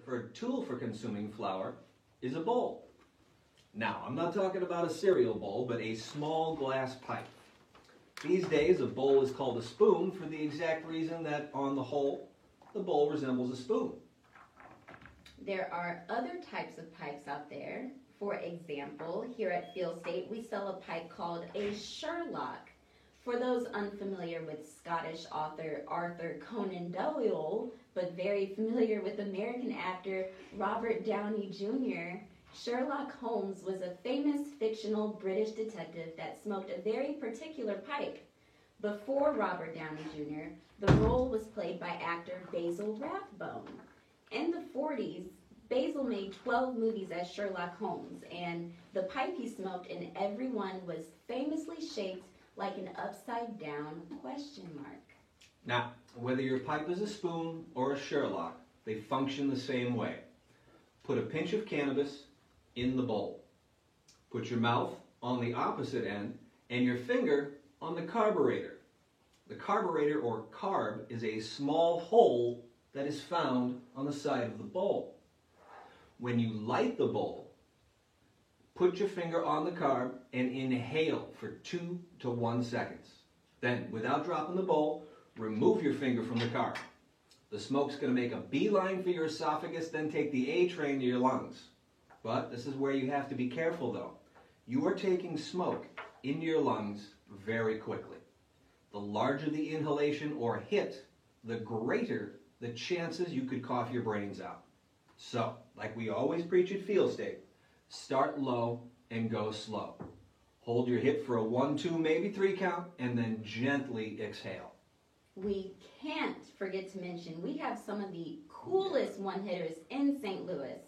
preferred tool for consuming flour is a bowl. Now, I'm not talking about a cereal bowl, but a small glass pipe. These days, a bowl is called a spoon for the exact reason that, on the whole, the bowl resembles a spoon. There are other types of pipes out there. For example, here at Field State, we sell a pipe called a Sherlock. For those unfamiliar with Scottish author Arthur Conan Doyle, but very familiar with American actor Robert Downey Jr., Sherlock Holmes was a famous fictional British detective that smoked a very particular pipe. Before Robert Downey Jr., the role was played by actor Basil Rathbone. In the 40s, Basil made 12 movies as Sherlock Holmes, and the pipe he smoked in every one was famously shaped like an upside-down question mark. Now, whether your pipe is a spoon or a Sherlock, they function the same way. Put a pinch of cannabis in the bowl. Put your mouth on the opposite end and your finger on the carburetor. The carburetor, or carb, is a small hole that is found on the side of the bowl. When you light the bowl, put your finger on the carb and inhale for 2 to 1 seconds. Then, without dropping the bowl, remove your finger from the carb. The smoke's going to make a beeline for your esophagus, then take the A train to your lungs. But this is where you have to be careful though. You are taking smoke into your lungs very quickly. The larger the inhalation or hit, the greater the chances you could cough your brains out. So, like we always preach at Field State, start low and go slow. Hold your hit for a 1, 2, maybe 3 count, and then gently exhale. We can't forget to mention we have some of the coolest one-hitters in St. Louis.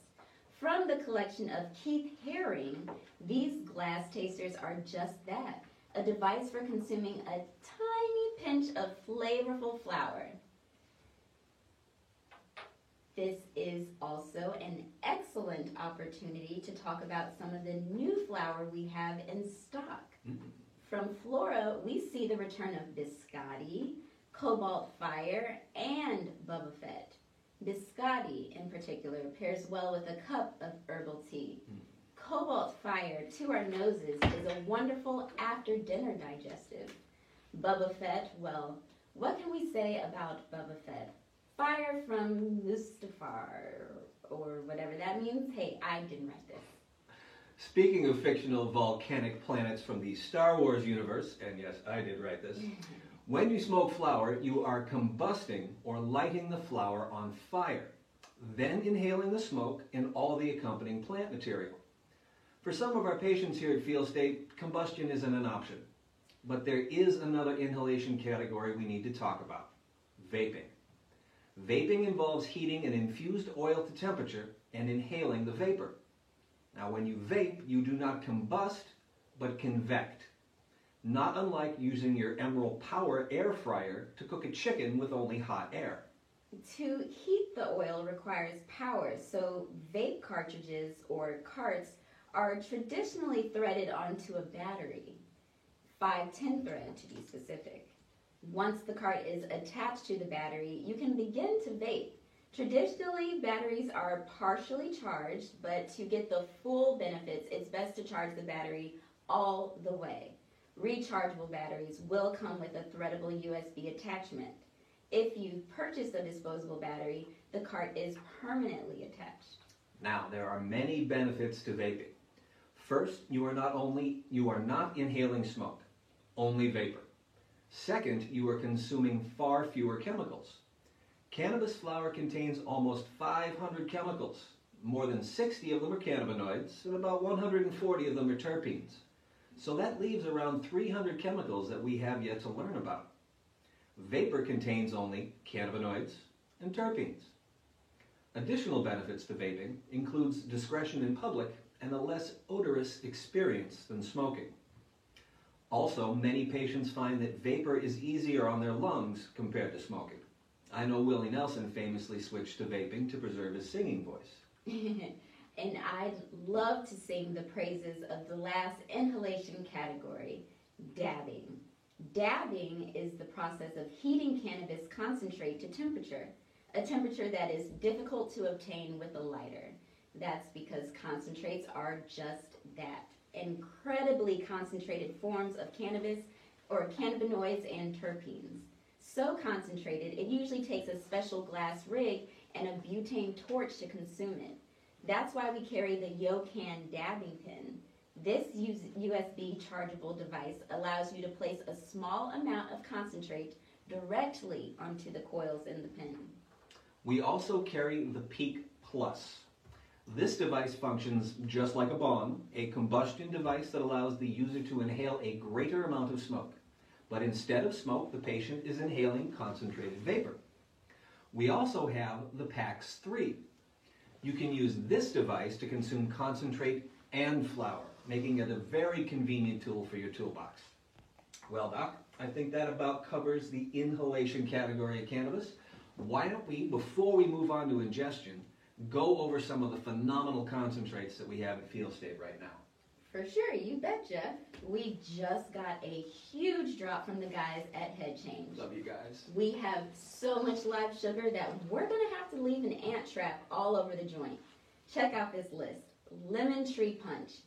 From the collection of Keith Haring, these glass tasters are just that, a device for consuming a tiny pinch of flavorful flour. This is also an excellent opportunity to talk about some of the new flour we have in stock. From Flora, we see the return of Biscotti, Cobalt Fire, and Bubba Fett. Biscotti, in particular, pairs well with a cup of herbal tea. Cobalt Fire, to our noses, is a wonderful after-dinner digestive. Bubba Fett, well, what can we say about Bubba Fett? Fire from Mustafar, or whatever that means. Hey, I didn't write this. Speaking of fictional volcanic planets from the Star Wars universe, and yes, I did write this, when you smoke flour, you are combusting or lighting the flour on fire, then inhaling the smoke and all the accompanying plant material. For some of our patients here at Field State, combustion isn't an option, but there is another inhalation category we need to talk about: vaping. Vaping involves heating an infused oil to temperature and inhaling the vapor. Now, when you vape, you do not combust, but convect. Not unlike using your Emerald Power air fryer to cook a chicken with only hot air. To heat the oil requires power, so vape cartridges, or carts, are traditionally threaded onto a battery, 510 thread to be specific. Once the cart is attached to the battery, you can begin to vape. Traditionally, batteries are partially charged, but to get the full benefits, it's best to charge the battery all the way. Rechargeable batteries will come with a threadable USB attachment. If you purchase a disposable battery, the cart is permanently attached. Now, there are many benefits to vaping. First, you are not inhaling smoke, only vapor. Second, you are consuming far fewer chemicals. Cannabis flower contains almost 500 chemicals. More than 60 of them are cannabinoids, and about 140 of them are terpenes. So that leaves around 300 chemicals that we have yet to learn about. Vapor contains only cannabinoids and terpenes. Additional benefits to vaping includes discretion in public and a less odorous experience than smoking. Also, many patients find that vapor is easier on their lungs compared to smoking. I know Willie Nelson famously switched to vaping to preserve his singing voice. And I'd love to sing the praises of the last inhalation category, dabbing. Dabbing is the process of heating cannabis concentrate to temperature. a temperature that is difficult to obtain with a lighter. That's because concentrates are just that, incredibly concentrated forms of cannabis or cannabinoids and terpenes. So concentrated, it usually takes a special glass rig and a butane torch to consume it. That's why we carry the Yocan dabbing pen. This USB chargeable device allows you to place a small amount of concentrate directly onto the coils in the pen. We also carry the Peak Plus. This device functions just like a bomb, a combustion device that allows the user to inhale a greater amount of smoke. But instead of smoke, the patient is inhaling concentrated vapor. We also have the PAX 3. You can use this device to consume concentrate and flower, making it a very convenient tool for your toolbox. Well, Doc, I think that about covers the inhalation category of cannabis. Why don't we, before we move on to ingestion, go over some of the phenomenal concentrates that we have at Field State right now. For sure, you betcha. We just got a huge drop from the guys at Head Change. Love you guys. We have so much live sugar that we're going to have to leave an ant trap all over the joint. Check out this list. Lemon tree punch,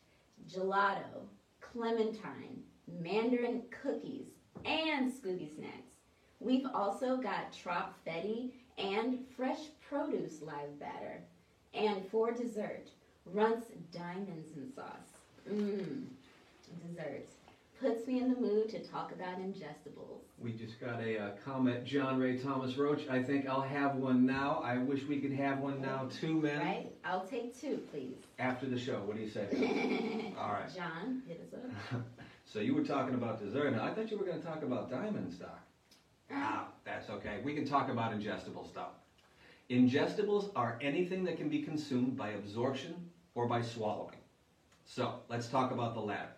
gelato, clementine, mandarin cookies, and Scooby snacks. We've also got trop fetty and fresh produce live batter. And for dessert, Runts diamonds in sauce. Desserts. Puts me in the mood to talk about ingestibles. We just got a comment, John Ray Thomas Roach. I think I'll have one now. I wish we could have one now too, man. Right? I'll take two, please. After the show, what do you say? All right. John, hit us up. So you were talking about dessert. Now, I thought you were going to talk about diamonds, Doc. That's okay. We can talk about ingestible stuff. Ingestibles are anything that can be consumed by absorption or by swallowing. So, let's talk about the latter.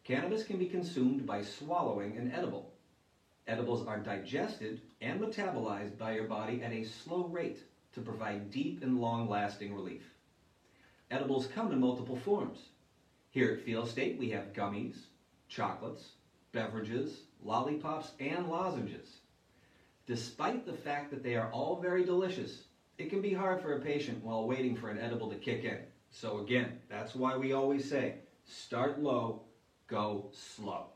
Cannabis can be consumed by swallowing an edible. Edibles are digested and metabolized by your body at a slow rate to provide deep and long-lasting relief. Edibles come in multiple forms. Here at Field State, we have gummies, chocolates, beverages, lollipops, and lozenges. Despite the fact that they are all very delicious, it can be hard for a patient while waiting for an edible to kick in. So again, that's why we always say, start low, go slow.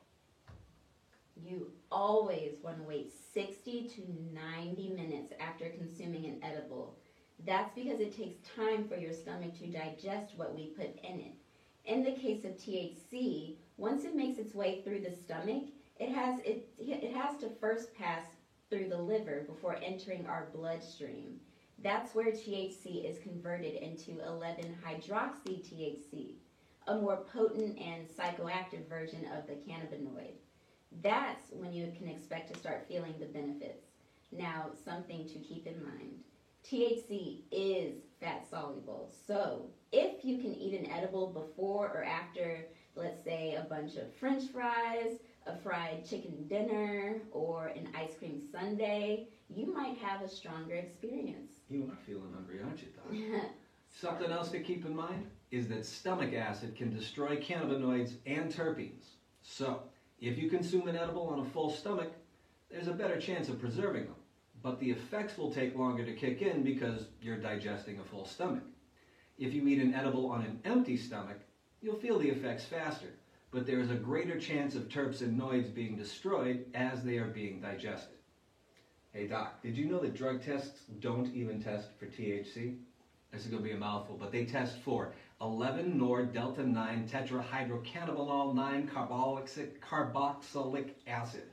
You always want to wait 60 to 90 minutes after consuming an edible. That's because it takes time for your stomach to digest what we put in it. In the case of THC, once it makes its way through the stomach, it has to first pass through the liver before entering our bloodstream. That's where THC is converted into 11-hydroxy-THC, a more potent and psychoactive version of the cannabinoid. That's when you can expect to start feeling the benefits. Now, something to keep in mind. THC is fat soluble, so if you can eat an edible before or after, let's say, a bunch of French fries, a fried chicken dinner, or an ice cream sundae, you might have a stronger experience. You are feeling hungry, aren't you, Doc? Something else to keep in mind is that stomach acid can destroy cannabinoids and terpenes. So, if you consume an edible on a full stomach, there's a better chance of preserving them. But the effects will take longer to kick in because you're digesting a full stomach. If you eat an edible on an empty stomach, you'll feel the effects faster, but there is a greater chance of terps and noids being destroyed as they are being digested. Hey Doc, did you know that drug tests don't even test for THC? This is going to be a mouthful, but they test for 11-nor-delta-9 tetrahydrocannabinol 9-carboxylic acid.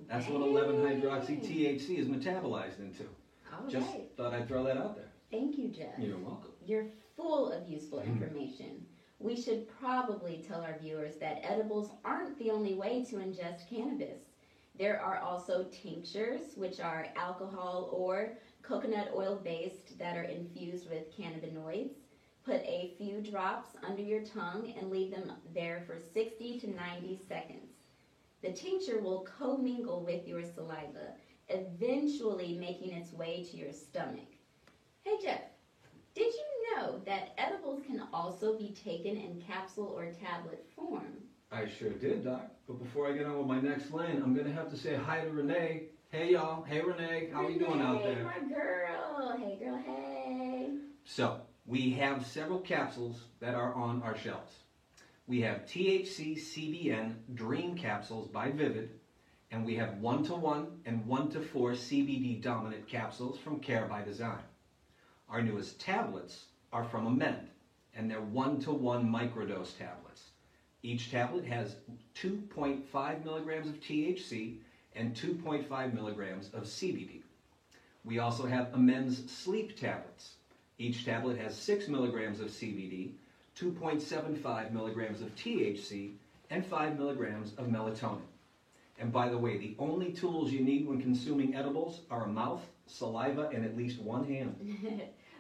That's what 11-hydroxy-THC is metabolized into. All Just right. thought I'd throw that out there. Thank you, Jeff. You're welcome. You're full of useful information. We should probably tell our viewers that edibles aren't the only way to ingest cannabis. There are also tinctures, which are alcohol or coconut oil based that are infused with cannabinoids. Put a few drops under your tongue and leave them there for 60 to 90 seconds. The tincture will commingle with your saliva, eventually making its way to your stomach. Hey Jeff, did you know that edibles can also be taken in capsule or tablet form? I sure did, Doc. But before I get on with my next line, I'm going to have to say hi to Renee. Hey y'all, hey Renee, how are you doing out there? My girl, hey girl, hey. So, we have several capsules that are on our shelves. We have THC CBN Dream Capsules by Vivid, and we have 1-to-1 and 1-to-4 CBD Dominant capsules from Care by Design. Our newest tablets are from Amend, and they're 1-to-1 microdose tablets. Each tablet has 2.5 milligrams of THC and 2.5 milligrams of CBD. We also have Amend's Sleep tablets. Each tablet has 6 milligrams of CBD, 2.75 milligrams of THC, and 5 milligrams of melatonin. And by the way, the only tools you need when consuming edibles are a mouth, saliva, and at least one hand.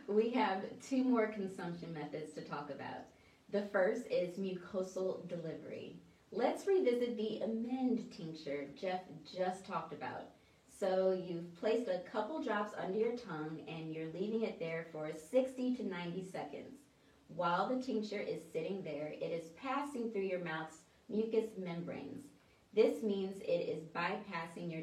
We have 2 more consumption methods to talk about. The first is mucosal delivery. Let's revisit the Amend tincture Jeff just talked about. So you've placed a couple drops under your tongue and you're leaving it there for 60 to 90 seconds. While the tincture is sitting there, it is passing through your mouth's mucous membranes. This means it is bypassing your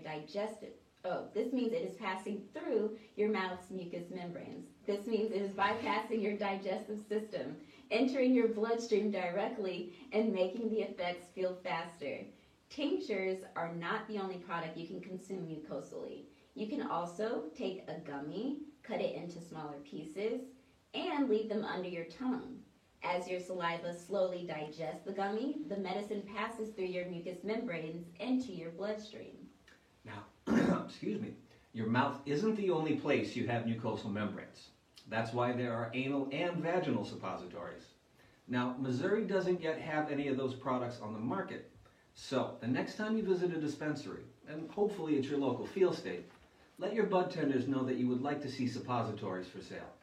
passing through your mouth's mucous membranes. This means it is bypassing your digestive system, entering your bloodstream directly, and making the effects feel faster. Tinctures are not the only product you can consume mucosally. You can also take a gummy, cut it into smaller pieces, and leave them under your tongue. As your saliva slowly digests the gummy, the medicine passes through your mucous membranes into your bloodstream. Now, excuse me, your mouth isn't the only place you have mucosal membranes. That's why there are anal and vaginal suppositories. Now, Missouri doesn't yet have any of those products on the market. So, the next time you visit a dispensary, and hopefully it's your local field state, let your bud tenders know that you would like to see suppositories for sale.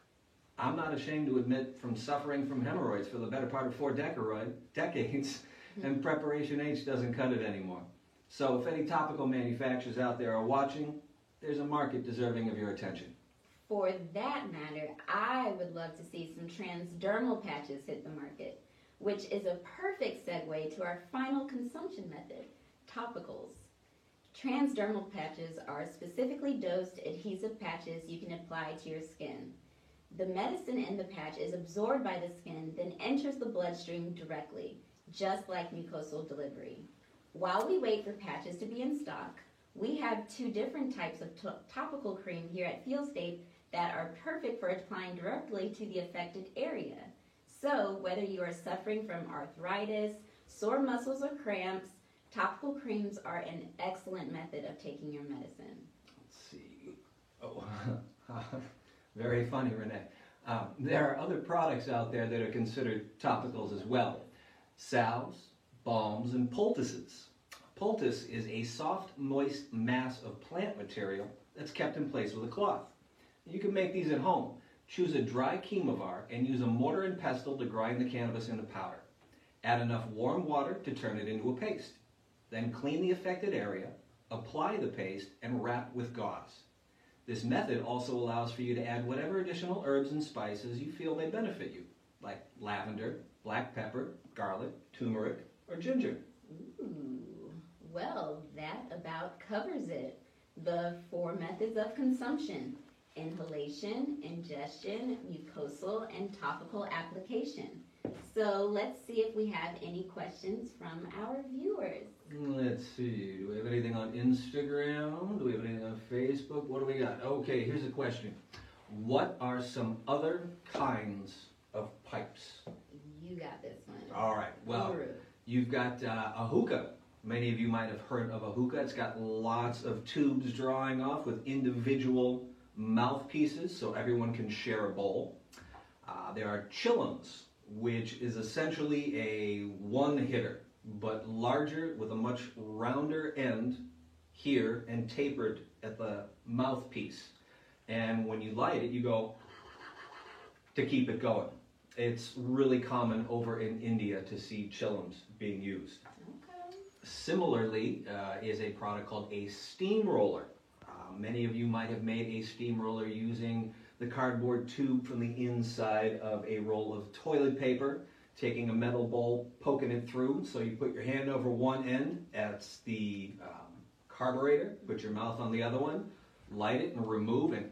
I'm not ashamed to admit from suffering from hemorrhoids for the better part of 4 decades, and Preparation H doesn't cut it anymore. So if any topical manufacturers out there are watching, there's a market deserving of your attention. For that matter, I would love to see some transdermal patches hit the market, which is a perfect segue to our final consumption method, topicals. Transdermal patches are specifically dosed adhesive patches you can apply to your skin. The medicine in the patch is absorbed by the skin, then enters the bloodstream directly, just like mucosal delivery. While we wait for patches to be in stock, we have 2 different types of topical cream here at Field State that are perfect for applying directly to the affected area. So whether you are suffering from arthritis, sore muscles, or cramps, topical creams are an excellent method of taking your medicine. Let's see. Oh, very funny, Renee. There are other products out there that are considered topicals as well. Salves, balms, and poultices. Poultice is a soft, moist mass of plant material that's kept in place with a cloth. You can make these at home. Choose a dry chemovar and use a mortar and pestle to grind the cannabis into powder. Add enough warm water to turn it into a paste. Then clean the affected area, apply the paste, and wrap with gauze. This method also allows for you to add whatever additional herbs and spices you feel may benefit you, like lavender, black pepper, garlic, turmeric, or ginger. Ooh, well, that about covers it. The 4 methods of consumption: inhalation, ingestion, mucosal, and topical application. So let's see if we have any questions from our viewers. Let's see, do we have anything on Instagram? Do we have anything on Facebook? What do we got? Okay, here's a question. What are some other kinds of pipes? You got this one. All right, well, you've got a hookah. Many of you might have heard of a hookah. It's got lots of tubes drawing off with individual mouthpieces so everyone can share a bowl. There are chillums, which is essentially a one-hitter, but larger with a much rounder end here and tapered at the mouthpiece. And when you light it, you go to keep it going. It's really common over in India to see chillums being used. Okay. Similarly, is a product called a steamroller. Many of you might have made a steamroller using the cardboard tube from the inside of a roll of toilet paper, taking a metal bowl, poking it through. So you put your hand over one end, that's the carburetor, put your mouth on the other one, light it and remove, and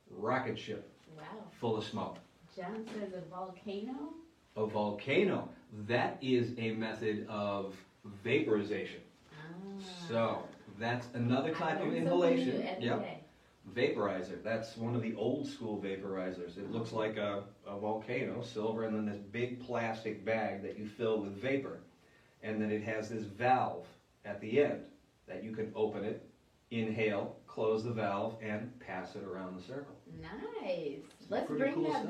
rocket ship Wow. full of smoke. John says a volcano? A volcano, that is a method of vaporization. Ah. So that's another type of I learn something inhalation. new every Yep. day. Vaporizer. That's one of the old school vaporizers. It looks like a volcano, silver, and then this big plastic bag that you fill with vapor. And then it has this valve at the end that you can open it, inhale, close the valve, and pass it around the circle. Nice. Let's pretty bring cool that stuff.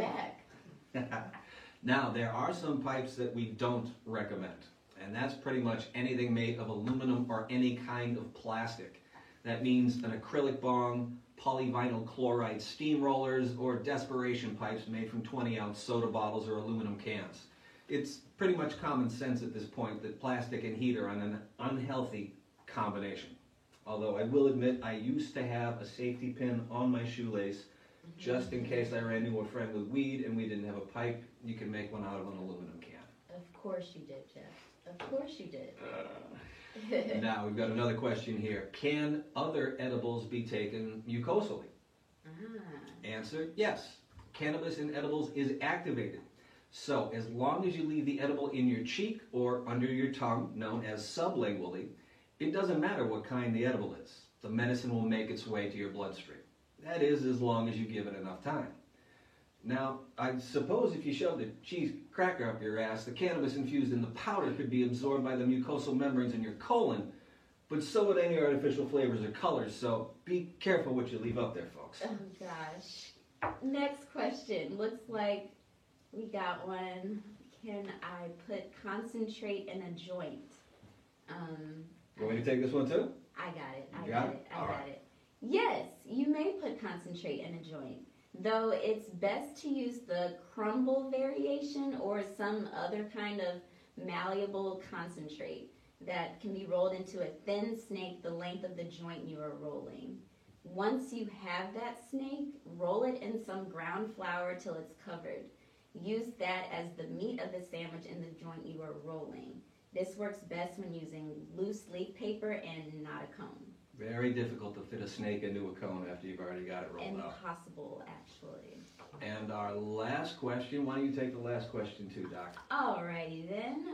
back. Now, there are some pipes that we don't recommend, and that's pretty much anything made of aluminum or any kind of plastic. That means an acrylic bong, polyvinyl chloride steamrollers, or desperation pipes made from 20-ounce soda bottles or aluminum cans. It's pretty much common sense at this point that plastic and heat are an unhealthy combination. Although I will admit I used to have a safety pin on my shoelace just in case I ran into a friend with weed and we didn't have a pipe. You can make one out of an aluminum can. Of course you did, Jeff. Of course you did. Now we've got another question here. Can other edibles be taken mucosally? Ah. Answer, yes. Cannabis in edibles is activated. So as long as you leave the edible in your cheek or under your tongue, known as sublingually, it doesn't matter what kind the edible is. The medicine will make its way to your bloodstream. That is, as long as you give it enough time. Now, I suppose if you shoved a cheese cracker up your ass, the cannabis infused in the powder could be absorbed by the mucosal membranes in your colon, but so would any artificial flavors or colors, so be careful what you leave up there, folks. Oh gosh. Next question. Looks like we got one. Can I put concentrate in a joint? You want me to take this one too? I got it. I You got got it. it? I All got right. it. Yes, you may put concentrate in a joint, though it's best to use the crumble variation or some other kind of malleable concentrate that can be rolled into a thin snake the length of the joint you are rolling. Once you have that snake, roll it in some ground flour till it's covered. Use that as the meat of the sandwich in the joint you are rolling. This works best when using loose leaf paper and not a cone. Very difficult to fit a snake into a cone after you've already got it rolled up. Impossible, actually. And our last question, why don't you take the last question too, Doc? Alrighty then,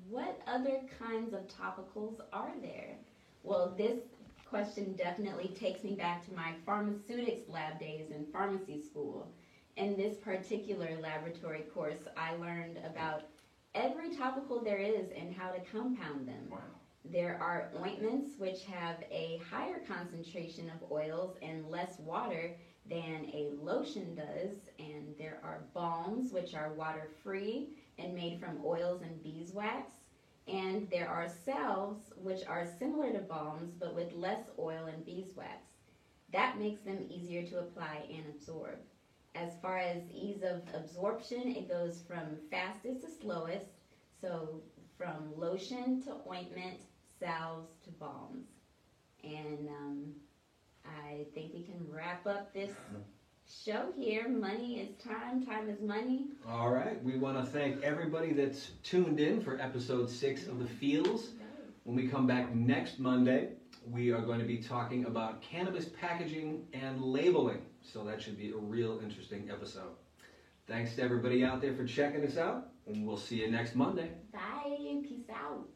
what other kinds of topicals are there? Well, this question definitely takes me back to my pharmaceutics lab days in pharmacy school. In this particular laboratory course, I learned about every topical there is and how to compound them. Wow. There are ointments which have a higher concentration of oils and less water than a lotion does, and there are balms which are water-free and made from oils and beeswax, and there are salves which are similar to balms but with less oil and beeswax. That makes them easier to apply and absorb. As far as ease of absorption, it goes from fastest to slowest, so from lotion to ointment, salves to balms. And I think we can wrap up this show here. Money is time, time is money. All right, we want to thank everybody that's tuned in for episode 6 of The Feels. When we come back next Monday, we are going to be talking about cannabis packaging and labeling. So that should be a real interesting episode. Thanks to everybody out there for checking us out, and we'll see you next Monday. Bye. Peace out.